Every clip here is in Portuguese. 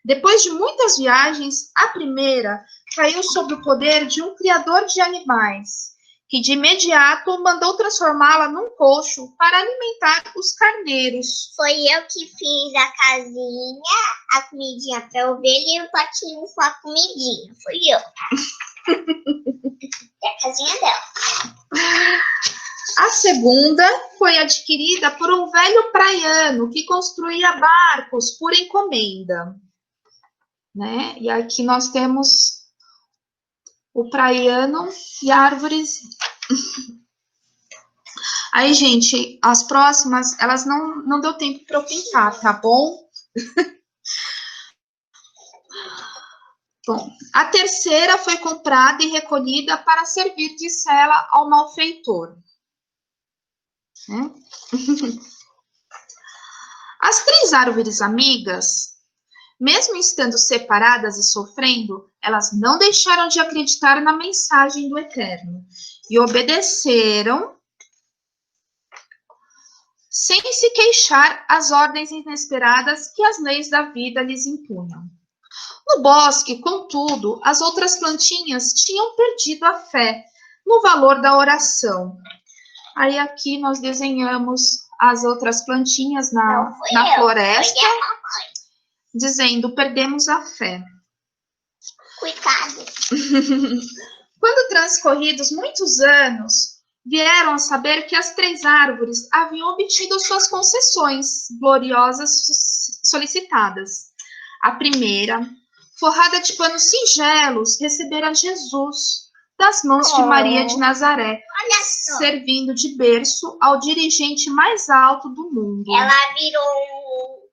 Depois de muitas viagens, a primeira caiu sob o poder de um criador de animais, que de imediato mandou transformá-la num coxo para alimentar os carneiros. Foi eu que fiz a casinha, a comidinha para a ovelha e o potinho com a comidinha. Fui eu. É a casinha dela. A segunda foi adquirida por um velho praiano que construía barcos por encomenda. Né? E aqui nós temos o praiano e árvores. Aí, gente, as próximas, elas não deu tempo para eu pintar, tá bom? Bom, a terceira foi comprada e recolhida para servir de cela ao malfeitor. Né? As 3 árvores amigas, mesmo estando separadas e sofrendo, elas não deixaram de acreditar na mensagem do Eterno e obedeceram sem se queixar às ordens inesperadas que as leis da vida lhes impunham. No bosque, contudo, as outras plantinhas tinham perdido a fé no valor da oração. Aí aqui nós desenhamos as outras plantinhas na floresta, dizendo, perdemos a fé. Coitado. Quando transcorridos muitos anos, vieram a saber que as 3 árvores haviam obtido suas concessões gloriosas solicitadas. A primeira, forrada de panos singelos, recebera Jesus das mãos de Maria de Nazaré, servindo de berço ao dirigente mais alto do mundo. Ela virou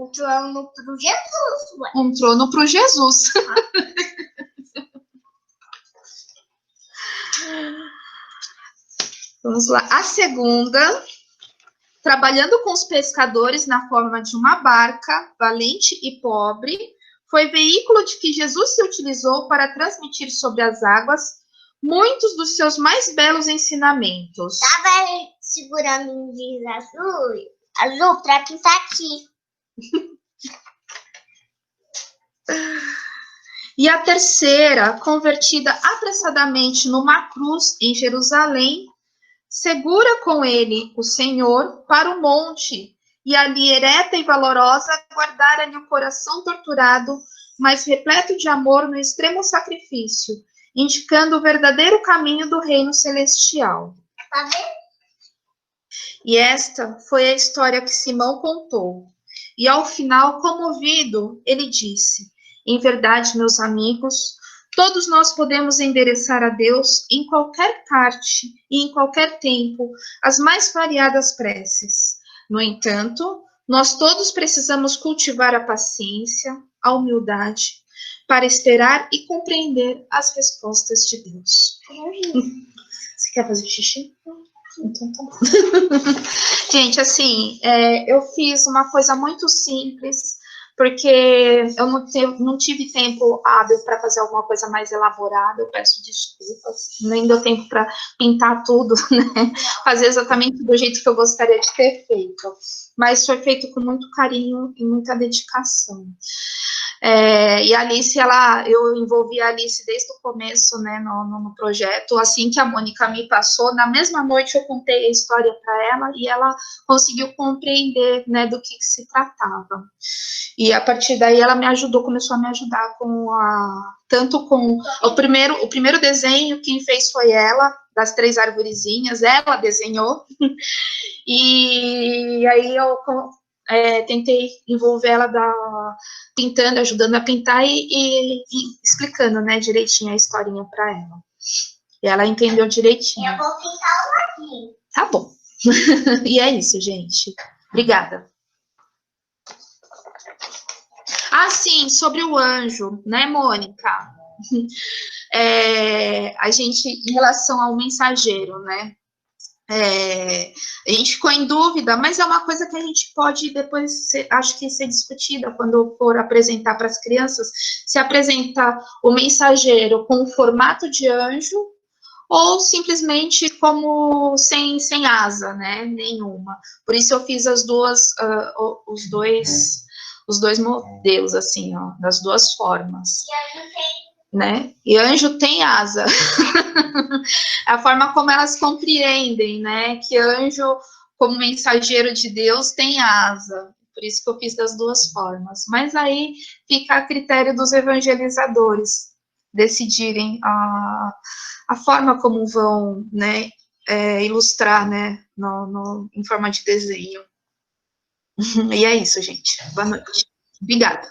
um trono para Jesus. Ué. Um trono para Jesus. Vamos lá. A segunda, trabalhando com os pescadores na forma de uma barca, valente e pobre, foi veículo de que Jesus se utilizou para transmitir sobre as águas muitos dos seus mais belos ensinamentos. Estava segurando um giz azul para pintar aqui. E a terceira, convertida apressadamente numa cruz em Jerusalém, segura com ele o Senhor para o monte, e ali, ereta e valorosa, guardara-lhe o coração torturado, mas repleto de amor no extremo sacrifício, indicando o verdadeiro caminho do reino celestial. Tá vendo? E esta foi a história que Simão contou. E ao final, comovido, ele disse: em verdade, meus amigos, todos nós podemos endereçar a Deus em qualquer parte e em qualquer tempo as mais variadas preces. No entanto, nós todos precisamos cultivar a paciência, a humildade, para esperar e compreender as respostas de Deus. Você quer fazer xixi? Então tá bom. Gente, assim, eu fiz uma coisa muito simples, porque eu não tive tempo hábil para fazer alguma coisa mais elaborada, eu peço desculpas, nem deu tempo para pintar tudo, né? Fazer exatamente do jeito que eu gostaria de ter feito, mas foi feito com muito carinho e muita dedicação. E a Alice, eu envolvi a Alice desde o começo, né, no projeto. Assim que a Mônica me passou, na mesma noite eu contei a história para ela e ela conseguiu compreender, né, do que se tratava. E a partir daí ela me ajudou, começou a me ajudar tanto com o primeiro desenho, quem fez foi ela, das 3 arvorezinhas, ela desenhou. E aí eu tentei envolver ela pintando, ajudando a pintar e explicando, né, direitinho a historinha para ela. E ela entendeu direitinho. Eu vou pintar um aqui. Tá bom. E é isso, gente. Obrigada. Ah, sim, sobre o anjo, né, Mônica? A gente, em relação ao mensageiro, né? A gente ficou em dúvida, mas é uma coisa que a gente pode depois, acho que ser discutida quando for apresentar para as crianças, se apresentar o mensageiro com o formato de anjo ou simplesmente como sem asa, né, nenhuma. Por isso eu fiz os os dois modelos, assim, ó, das duas formas. Né? E anjo tem asa. A forma como elas compreendem, né? Que anjo, como mensageiro de Deus, tem asa. Por isso que eu fiz das duas formas. Mas aí fica a critério dos evangelizadores decidirem a forma como vão, né, ilustrar, né, em forma de desenho. E é isso, gente. Boa noite. Obrigada.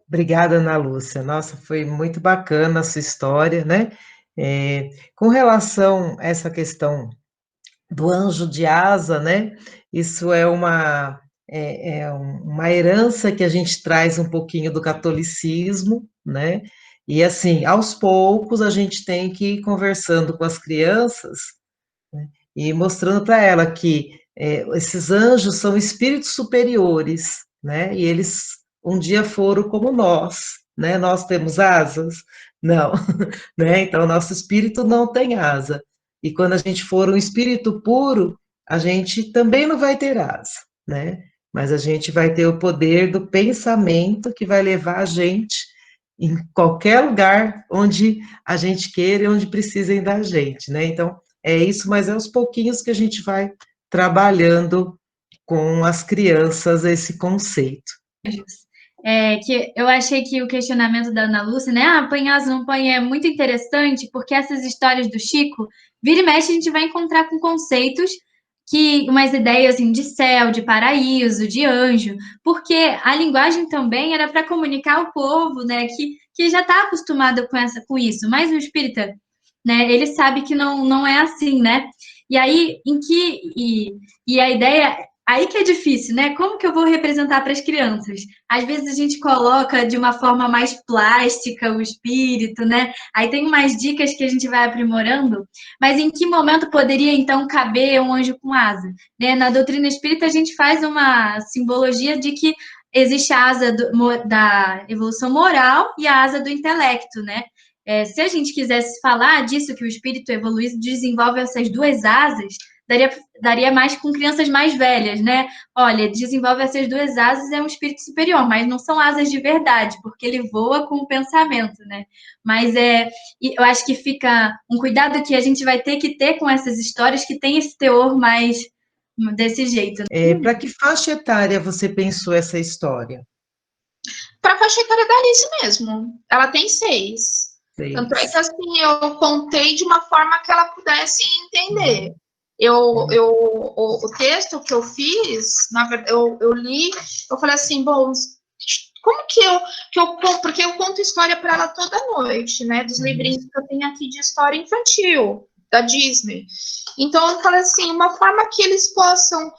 Obrigada, Ana Lúcia. Nossa, foi muito bacana a sua história, né? Com relação a essa questão do anjo de asa, né? Isso é uma herança que a gente traz um pouquinho do catolicismo, né? E assim, aos poucos a gente tem que ir conversando com as crianças, né? E mostrando para ela que esses anjos são espíritos superiores, né? E eles um dia foram como nós, né? Nós temos asas? Não, né? Então, nosso espírito não tem asa. E quando a gente for um espírito puro, a gente também não vai ter asa, né? Mas a gente vai ter o poder do pensamento que vai levar a gente em qualquer lugar onde a gente queira e onde precisem da gente, né? Então, é isso, mas é aos pouquinhos que a gente vai trabalhando com as crianças esse conceito. Que eu achei que o questionamento da Ana Lúcia, né? Põe asa, não põe, é muito interessante, porque essas histórias do Chico, vira e mexe, a gente vai encontrar com conceitos umas ideias assim, de céu, de paraíso, de anjo, porque a linguagem também era para comunicar ao povo, né? Que já está acostumado com isso, mas o espírita, né? Ele sabe que não é assim, né? E aí, e a ideia. Aí que é difícil, né? Como que eu vou representar para as crianças? Às vezes a gente coloca de uma forma mais plástica o espírito, né? Aí tem umas dicas que a gente vai aprimorando, mas em que momento poderia então caber um anjo com asa? Né? Na doutrina espírita a gente faz uma simbologia de que existe a asa da evolução moral e a asa do intelecto, né? Se a gente quisesse falar disso, que o espírito evoluído desenvolve essas duas asas, daria mais com crianças mais velhas, né? Olha, desenvolve essas duas asas, é um espírito superior, mas não são asas de verdade, porque ele voa com o pensamento, né? Mas eu acho que fica um cuidado que a gente vai ter que ter com essas histórias que tem esse teor mais desse jeito. Para que faixa etária você pensou essa história? Para a faixa etária da Alice mesmo. Ela tem 6. Tanto é que assim, eu contei de uma forma que ela pudesse entender. O texto que eu fiz, na verdade, eu li, eu falei assim, bom, como que eu conto? Porque eu conto história para ela toda noite, né? Dos livrinhos que eu tenho aqui de história infantil, da Disney. Então, eu falei assim, uma forma que eles possam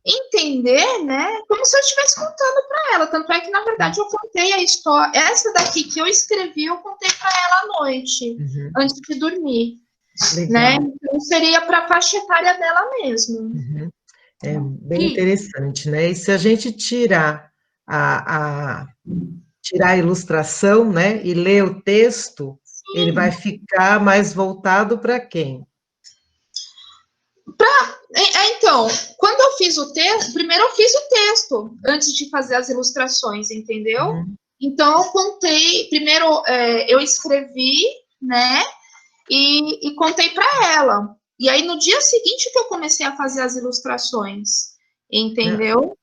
entender, né? Como se eu estivesse contando para ela. Tanto é que, na verdade, eu contei a história. Essa daqui que eu escrevi, eu contei para ela à noite, antes de dormir. Né? Então, seria para a faixa etária dela mesmo. É bem interessante, né? E se a gente tirar tirar a ilustração, né? E ler o texto, ele vai ficar mais voltado para quem? Então, quando eu fiz o texto, primeiro eu fiz o texto, antes de fazer as ilustrações, entendeu? Então, eu contei, primeiro eu escrevi, né, e contei para ela. E aí, no dia seguinte que eu comecei a fazer as ilustrações, entendeu?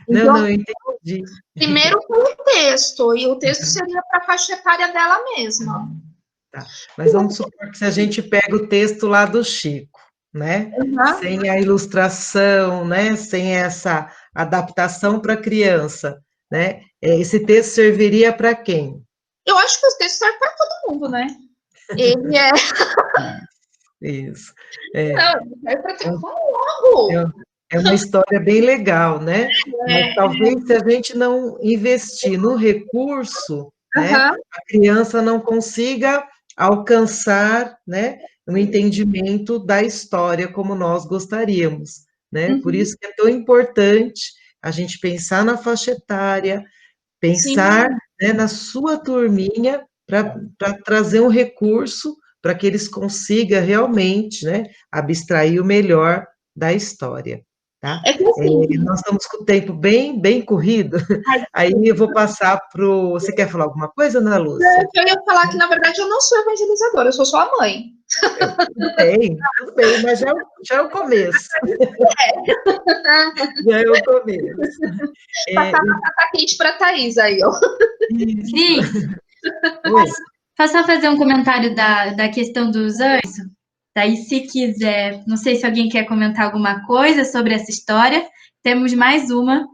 Então, não, eu entendi. Primeiro foi o texto, e o texto seria para a faixa etária dela mesma. Tá. Mas vamos supor que se a gente pega o texto lá do Chico, né? Sem a ilustração, né? Sem essa adaptação para a criança, né? Esse texto serviria para quem? Eu acho que os textos servem para todo mundo, né? Ele é. Isso. Não, é para ter como. É uma história bem legal, né? Mas talvez se a gente não investir no recurso, né? A criança não consiga alcançar, né? O entendimento da história como nós gostaríamos, né? Por isso que é tão importante a gente pensar na faixa etária, pensar, né, na sua turminha para trazer um recurso para que eles consigam realmente, né, abstrair o melhor da história. tá? É que assim, Nós estamos com o tempo bem corrido, aí eu vou passar para o... Você quer falar alguma coisa, Ana Lúcia? eu ia falar que, na verdade, eu não sou evangelizadora, eu sou só a mãe. Tudo bem, mas já é o começo. Já é o começo. Passar batata quente para a Thaís aí, ó. Cris, Oi. posso só fazer um comentário da questão dos anjos? Daí, se quiser, não sei se alguém quer comentar alguma coisa sobre essa história, temos mais uma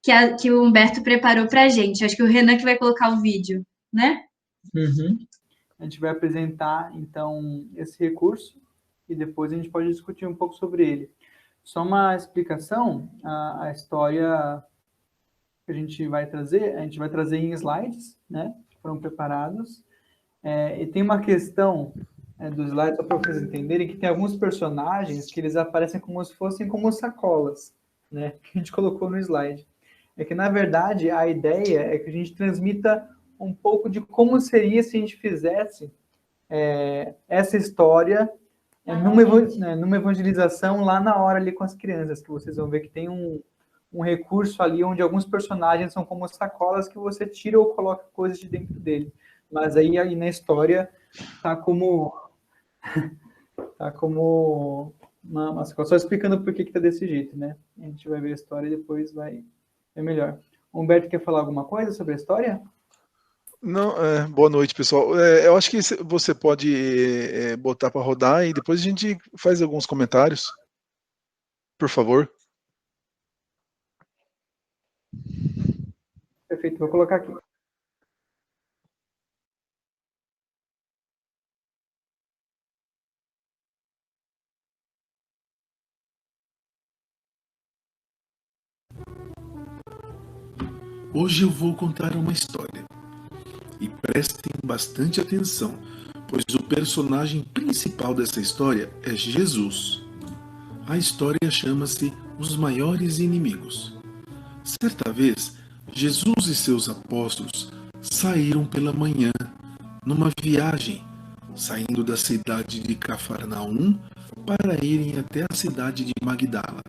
que o Humberto preparou para a gente. Acho que o Renan que vai colocar o vídeo, né? Uhum. A gente vai apresentar, então, esse recurso e depois a gente pode discutir um pouco sobre ele. Só uma explicação, a história que a gente vai trazer em slides, né, que foram preparados. E tem uma questão dos slides, só para vocês entenderem, que tem alguns personagens que eles aparecem como se fossem como sacolas, né, que a gente colocou no slide. É que, na verdade, a ideia é que a gente transmita um pouco de como seria se a gente fizesse essa história numa evangelização lá na hora ali com as crianças, que vocês vão ver que tem um recurso ali onde alguns personagens são como sacolas que você tira ou coloca coisas de dentro dele. Mas aí na história tá como uma sacola. Só explicando por que tá desse jeito, né? A gente vai ver a história e depois vai ver melhor. Humberto quer falar alguma coisa sobre a história? Não, boa noite, pessoal. Eu acho que você pode botar para rodar e depois a gente faz alguns comentários, por favor. Perfeito, vou colocar aqui. Hoje eu vou contar uma história. E prestem bastante atenção, pois o personagem principal dessa história é Jesus. A história chama-se Os Maiores Inimigos. Certa vez, Jesus e seus apóstolos saíram pela manhã, numa viagem, saindo da cidade de Cafarnaum para irem até a cidade de Magdala.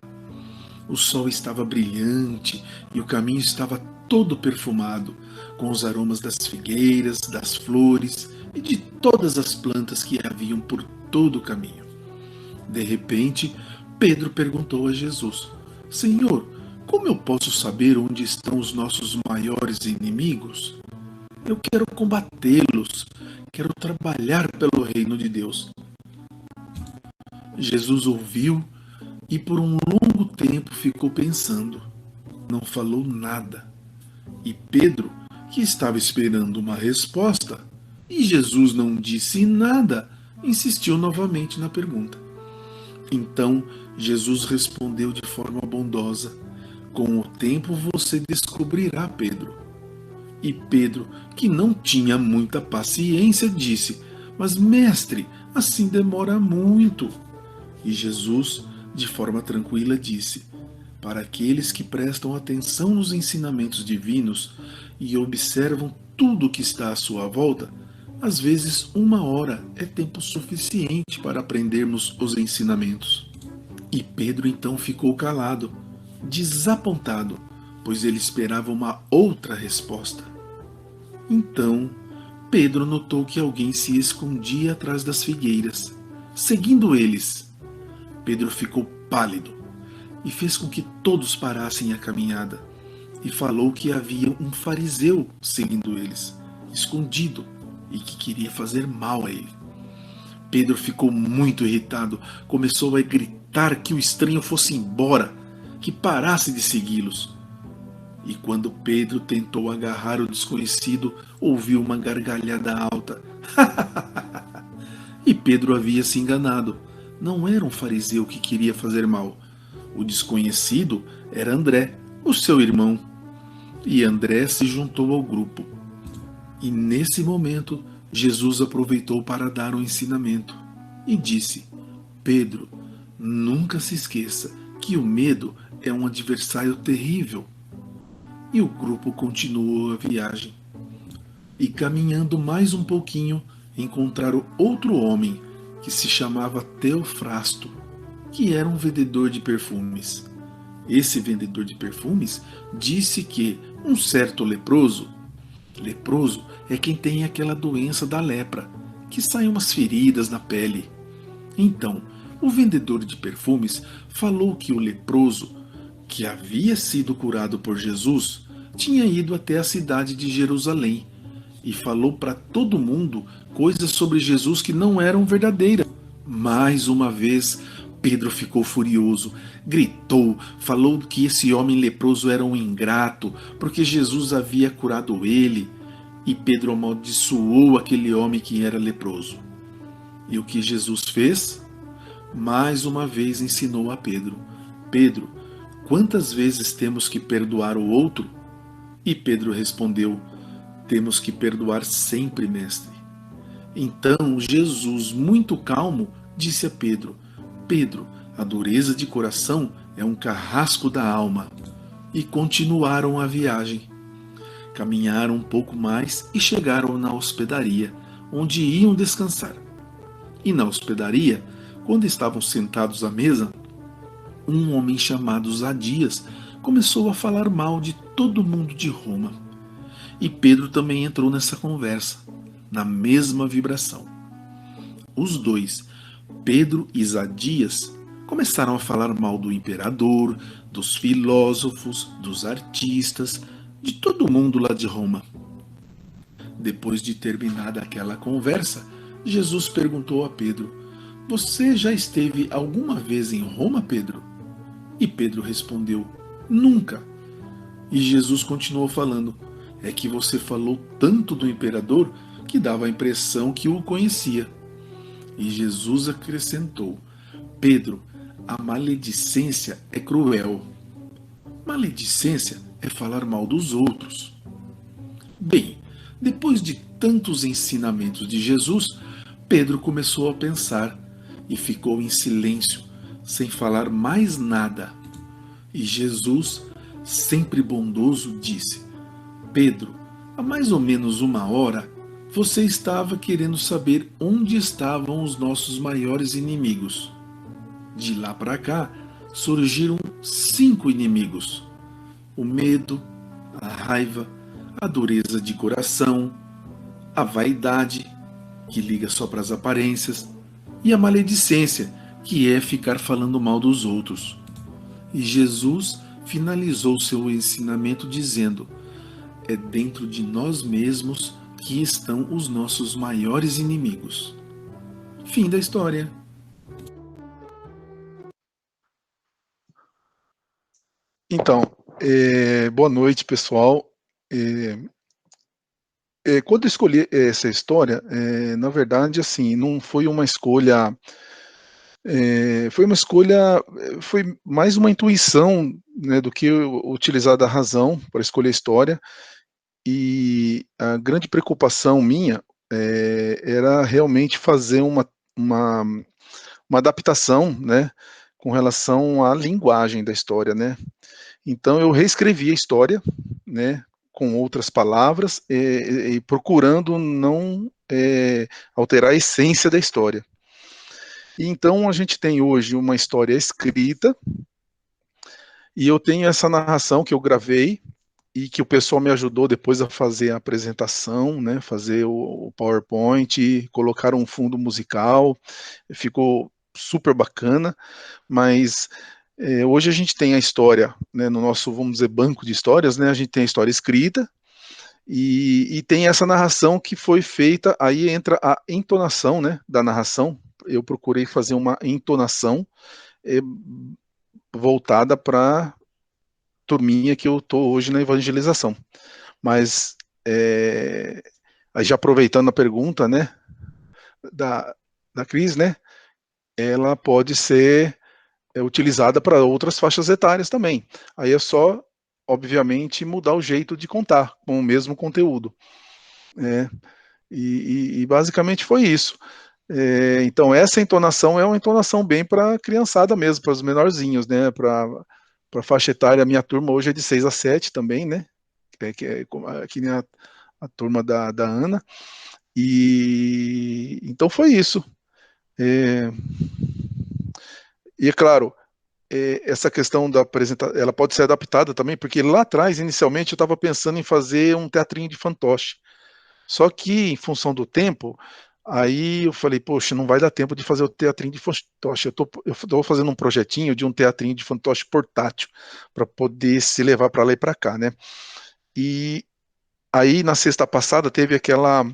O sol estava brilhante e o caminho estava todo perfumado, com os aromas das figueiras, das flores e de todas as plantas que haviam por todo o caminho. De repente, Pedro perguntou a Jesus: Senhor, como eu posso saber onde estão os nossos maiores inimigos? Eu quero combatê-los, quero trabalhar pelo reino de Deus. Jesus ouviu e por um longo tempo ficou pensando. Não falou nada. E Pedro, que estava esperando uma resposta, e Jesus não disse nada, insistiu novamente na pergunta. Então Jesus respondeu de forma bondosa: com o tempo você descobrirá, Pedro. E Pedro, que não tinha muita paciência, disse: Mas, mestre, assim demora muito. E Jesus, de forma tranquila, disse: para aqueles que prestam atenção nos ensinamentos divinos e observam tudo o que está à sua volta, às vezes 1 hora é tempo suficiente para aprendermos os ensinamentos. E Pedro então ficou calado, desapontado, pois ele esperava uma outra resposta. Então, Pedro notou que alguém se escondia atrás das figueiras, seguindo eles. Pedro ficou pálido e fez com que todos parassem a caminhada, e falou que havia um fariseu seguindo eles, escondido, e que queria fazer mal a ele. Pedro ficou muito irritado, começou a gritar que o estranho fosse embora, que parasse de segui-los. E quando Pedro tentou agarrar o desconhecido, ouviu uma gargalhada alta. E Pedro havia se enganado. Não era um fariseu que queria fazer mal. O desconhecido era André, o seu irmão. E André se juntou ao grupo. E nesse momento, Jesus aproveitou para dar um ensinamento e disse: Pedro, nunca se esqueça que o medo é um adversário terrível. E o grupo continuou a viagem. E caminhando mais um pouquinho, encontraram outro homem que se chamava Teofrasto, que era um vendedor de perfumes. Esse vendedor de perfumes disse que um certo leproso é quem tem aquela doença da lepra, que saem umas feridas na pele. Então, o vendedor de perfumes falou que o leproso, que havia sido curado por Jesus, tinha ido até a cidade de Jerusalém e falou para todo mundo coisas sobre Jesus que não eram verdadeiras. Mais uma vez, Pedro ficou furioso, gritou, falou que esse homem leproso era um ingrato, porque Jesus havia curado ele, e Pedro amaldiçoou aquele homem que era leproso. E o que Jesus fez? Mais uma vez ensinou a Pedro: Pedro, quantas vezes temos que perdoar o outro? E Pedro respondeu: temos que perdoar sempre, mestre. Então Jesus, muito calmo, disse a Pedro: Pedro, a dureza de coração é um carrasco da alma. E continuaram a viagem. Caminharam um pouco mais e chegaram na hospedaria, onde iam descansar. E na hospedaria, quando estavam sentados à mesa, um homem chamado Zadias começou a falar mal de todo mundo de Roma. E Pedro também entrou nessa conversa, na mesma vibração. Os dois, Pedro e Zadias, começaram a falar mal do imperador, dos filósofos, dos artistas, de todo mundo lá de Roma. Depois de terminada aquela conversa, Jesus perguntou a Pedro: você já esteve alguma vez em Roma, Pedro? E Pedro respondeu: nunca. E Jesus continuou falando: é que você falou tanto do imperador que dava a impressão que o conhecia. E Jesus acrescentou: Pedro, a maledicência é cruel. Maledicência é falar mal dos outros. Bem, depois de tantos ensinamentos de Jesus, Pedro começou a pensar e ficou em silêncio, sem falar mais nada. E Jesus, sempre bondoso, disse: Pedro, há mais ou menos 1 hora, você estava querendo saber onde estavam os nossos maiores inimigos. De lá para cá, surgiram 5 inimigos: o medo, a raiva, a dureza de coração, a vaidade, que liga só para as aparências, e a maledicência, que é ficar falando mal dos outros. E Jesus finalizou seu ensinamento dizendo: é dentro de nós mesmos que estão os nossos maiores inimigos. Fim da história. Então, boa noite, pessoal. Quando eu escolhi essa história, na verdade, assim, não foi uma escolha. Foi mais uma intuição, né, do que eu utilizar da razão para escolher a história. E a grande preocupação minha era realmente fazer uma, uma adaptação, né, com relação à linguagem da história, né. Então eu reescrevi a história, né, com outras palavras e procurando não alterar a essência da história. E então a gente tem hoje uma história escrita e eu tenho essa narração que eu gravei e que o pessoal me ajudou depois a fazer a apresentação, né, fazer o PowerPoint, colocar um fundo musical, ficou super bacana, mas hoje a gente tem a história, né, no nosso, vamos dizer, banco de histórias, né, a gente tem a história escrita e tem essa narração que foi feita, aí entra a entonação, né, da narração. Eu procurei fazer uma entonação voltada para turminha que eu estou hoje na evangelização. Mas, já aproveitando a pergunta, né, da Cris, né, ela pode ser utilizada para outras faixas etárias também. Aí é só, obviamente, mudar o jeito de contar, com o mesmo conteúdo. E basicamente foi isso. Então, essa entonação é uma entonação bem para a criançada mesmo, para os menorzinhos, né, para a faixa etária. A minha turma hoje é de 6 a 7 também, né, que nem a turma da Ana. E então foi isso. E é claro, essa questão da apresentação, ela pode ser adaptada também, porque lá atrás, inicialmente, eu estava pensando em fazer um teatrinho de fantoche. Só que, em função do tempo, aí eu falei, poxa, não vai dar tempo de fazer o teatrinho de fantoche. Eu estou fazendo um projetinho de um teatrinho de fantoche portátil, para poder se levar para lá e para cá, né? E aí, na sexta passada, teve aquelas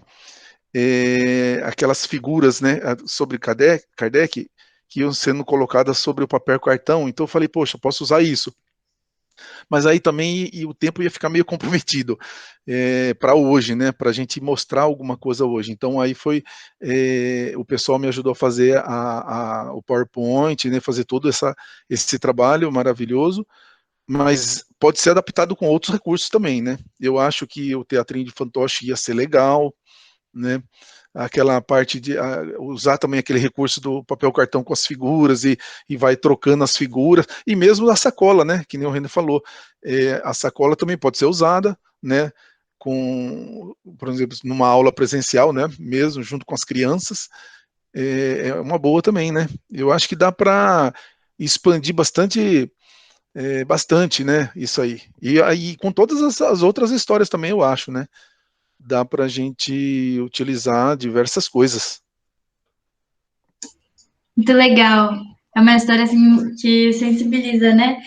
figuras, né, sobre Kardec, que iam sendo colocadas sobre o papel cartão. Então eu falei, poxa, posso usar isso. Mas aí também o tempo ia ficar meio comprometido para hoje, né? Para a gente mostrar alguma coisa hoje. Então aí o pessoal me ajudou a fazer o PowerPoint, né? Fazer todo esse trabalho maravilhoso, mas pode ser adaptado com outros recursos também, né? Eu acho que o teatrinho de fantoche ia ser legal, né? Aquela parte de usar também aquele recurso do papel cartão com as figuras e vai trocando as figuras, e mesmo a sacola, né, que nem o René falou, a sacola também pode ser usada, né, por exemplo, numa aula presencial, né, mesmo junto com as crianças, é uma boa também, né, eu acho que dá para expandir bastante, né, isso aí, e aí com todas as outras histórias também, eu acho, né, dá para a gente utilizar diversas coisas. Muito legal. É uma história assim que sensibiliza, né?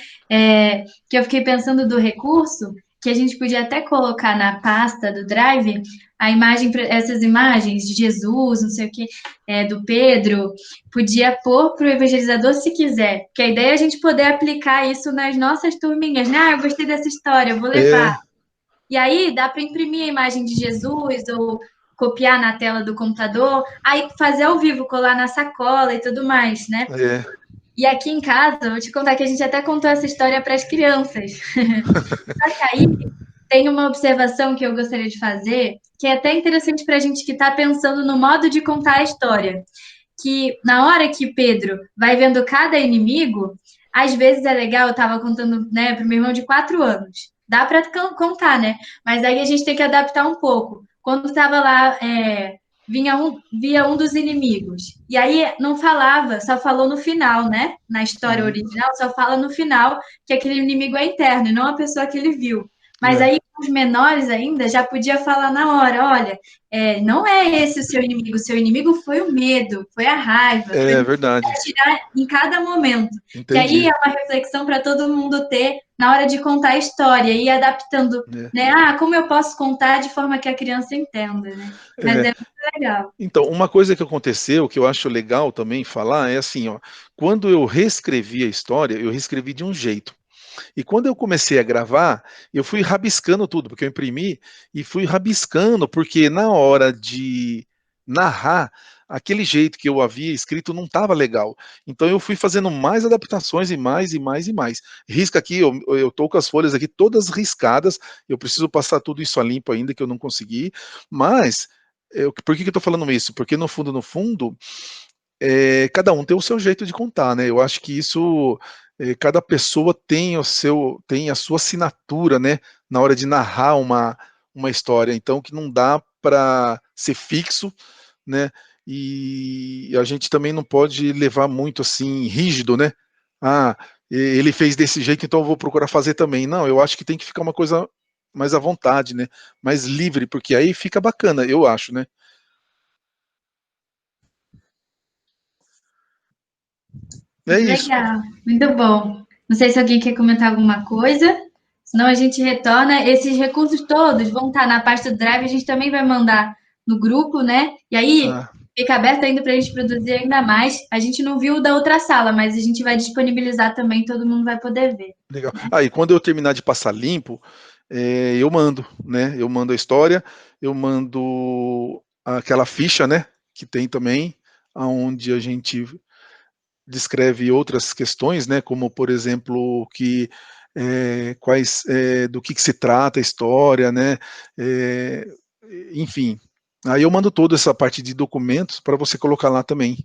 Que eu fiquei pensando do recurso, que a gente podia até colocar na pasta do Drive a imagem, essas imagens de Jesus, não sei o que, do Pedro, podia pôr para o evangelizador se quiser. Porque a ideia é a gente poder aplicar isso nas nossas turminhas, né? Ah, eu gostei dessa história, eu vou levar. E aí dá para imprimir a imagem de Jesus ou copiar na tela do computador, aí fazer ao vivo, colar na sacola e tudo mais, né? E aqui em casa, vou te contar que a gente até contou essa história para as crianças. Só que aí tem uma observação que eu gostaria de fazer, que é até interessante para a gente que está pensando no modo de contar a história. Que na hora que Pedro vai vendo cada inimigo, às vezes é legal, eu estava contando, né, para o meu irmão de 4 anos. Dá para contar, né? Mas aí a gente tem que adaptar um pouco. Quando estava lá, via um dos inimigos. E aí não falava, só falou no final, né? Na história original, só fala no final que aquele inimigo é interno e não a pessoa que ele viu. Mas aí, os menores ainda, já podia falar na hora, olha, não é esse o seu inimigo foi o medo, foi a raiva, foi Verdade. tirar em cada momento. Entendi. Que aí é uma reflexão para todo mundo ter na hora de contar a história e ir adaptando, né? Ah, como eu posso contar de forma que a criança entenda, né? Mas é muito legal. Então, uma coisa que aconteceu, que eu acho legal também falar, é assim, ó, quando eu reescrevi a história, eu reescrevi de um jeito. E quando eu comecei a gravar, eu fui rabiscando tudo, porque eu imprimi e fui rabiscando, porque na hora de narrar, aquele jeito que eu havia escrito não estava legal. Então eu fui fazendo mais adaptações e mais e mais e mais. Risca aqui, eu tô com as folhas aqui todas riscadas, eu preciso passar tudo isso a limpo ainda, que eu não consegui, mas por que eu estou falando isso? Porque no fundo, cada um tem o seu jeito de contar, né? Eu acho que isso, cada pessoa tem tem a sua assinatura, né? Na hora de narrar uma história, então que não dá para ser fixo, né? E a gente também não pode levar muito assim rígido, né? Ah, ele fez desse jeito, então eu vou procurar fazer também. Não, eu acho que tem que ficar uma coisa mais à vontade, né? Mais livre, porque aí fica bacana, eu acho, né? É isso. Legal, muito bom. Não sei se alguém quer comentar alguma coisa, senão a gente retorna. Esses recursos todos vão estar na pasta do Drive, a gente também vai mandar no grupo, né? E aí fica aberto ainda para a gente produzir ainda mais. A gente não viu o da outra sala, mas a gente vai disponibilizar também, todo mundo vai poder ver. Legal. E quando eu terminar de passar limpo, eu mando, né? Eu mando a história, eu mando aquela ficha, né? Que tem também, onde a gente descreve outras questões, né? Como, por exemplo, do que se trata a história, né? Enfim. Aí eu mando toda essa parte de documentos para você colocar lá também.